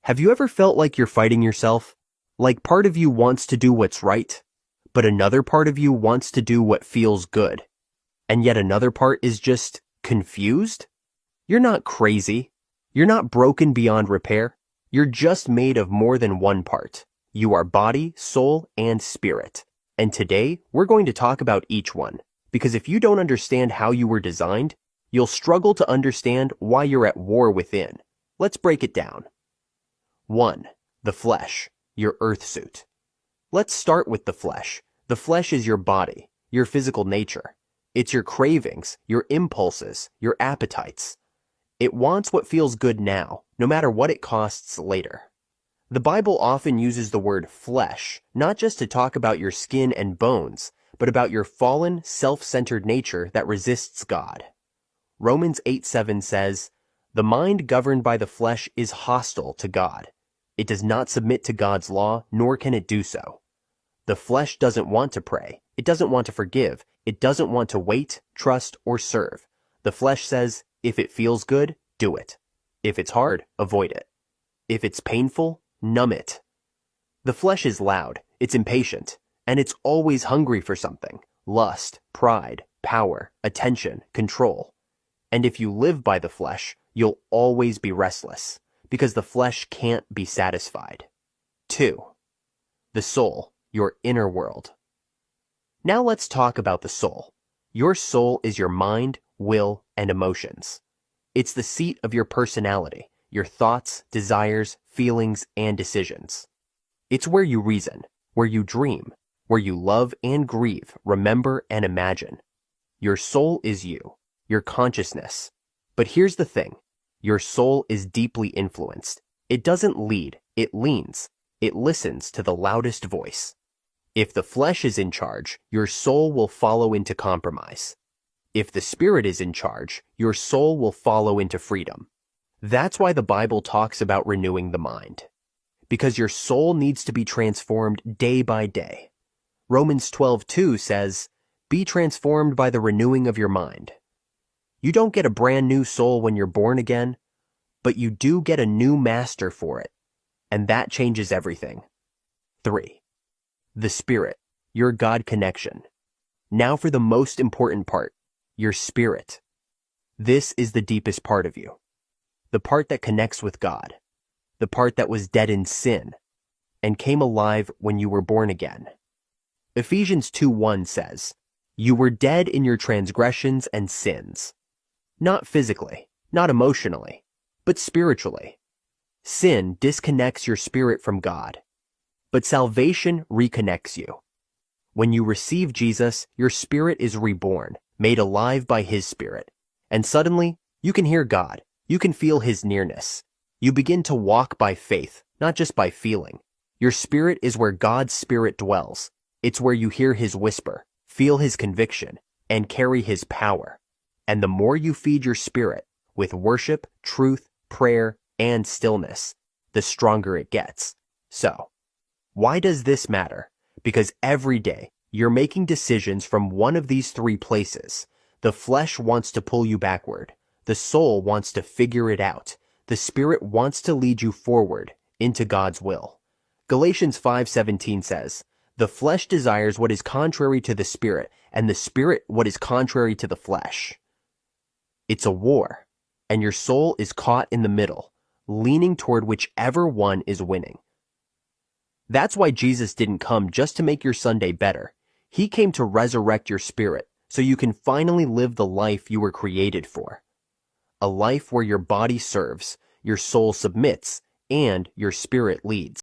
Have you ever felt like you're fighting yourself? Like part of you wants to do what's right, but another part of you wants to do what feels good, and yet another part is just confused? You're not crazy. You're not broken beyond repair. You're just made of more than one part. You are body, soul, and spirit. And today, we're going to talk about each one, because if you don't understand how you were designed, you'll struggle to understand why you're at war within. Let's break it down. 1. The flesh, your earth suit. Let's start with the flesh. The flesh is your body, your physical nature. It's your cravings, your impulses, your appetites. It wants what feels good now, no matter what it costs later. The Bible often uses the word flesh, not just to talk about your skin and bones, but about your fallen, self-centered nature that resists God. Romans 8:7 says, "The mind governed by the flesh is hostile to God. It does not submit to God's law, nor can it do so." The flesh doesn't want to pray. It doesn't want to forgive. It doesn't want to wait, trust, or serve. The flesh says, if it feels good, do it. If it's hard, avoid it. If it's painful, numb it. The flesh is loud, it's impatient, and it's always hungry for something: lust, pride, power, attention, control. And if you live by the flesh, you'll always be restless, because the flesh can't be satisfied. 2. The soul, your inner world. Now let's talk about the soul. Your soul is your mind, will, and emotions. It's the seat of your personality, your thoughts, desires, feelings, and decisions. It's where you reason, where you dream, where you love and grieve, remember and imagine. Your soul is you, your consciousness. But here's the thing. Your soul is deeply influenced. It doesn't lead, it leans. It listens to the loudest voice. If the flesh is in charge, your soul will follow into compromise. If the Spirit is in charge, your soul will follow into freedom. That's why the Bible talks about renewing the mind. Because your soul needs to be transformed day by day. Romans 12:2 says, "Be transformed by the renewing of your mind." You don't get a brand new soul when you're born again, but you do get a new master for it, and that changes everything. 3. The Spirit, your God connection. Now for the most important part, your spirit. This is the deepest part of you. The part that connects with God. The part that was dead in sin and came alive when you were born again. Ephesians 2:1 says, "You were dead in your transgressions and sins." Not physically, not emotionally, but spiritually. Sin disconnects your spirit from God, but salvation reconnects you. When you receive Jesus, your spirit is reborn, made alive by His Spirit, and suddenly you can hear God. You can feel His nearness. You begin to walk by faith, not just by feeling. Your spirit is where God's Spirit dwells. It's where you hear His whisper, feel His conviction, and carry His power. And the more you feed your spirit with worship, truth, prayer, and stillness, the stronger it gets. So, why does this matter? Because every day, you're making decisions from one of these three places. The flesh wants to pull you backward. The soul wants to figure it out. The Spirit wants to lead you forward into God's will. Galatians 5:17 says, "The flesh desires what is contrary to the Spirit, and the Spirit what is contrary to the flesh." It's a war, and your soul is caught in the middle, leaning toward whichever one is winning. That's why Jesus didn't come just to make your Sunday better. He came to resurrect your spirit so you can finally live the life you were created for. A life where your body serves, your soul submits, and your spirit leads.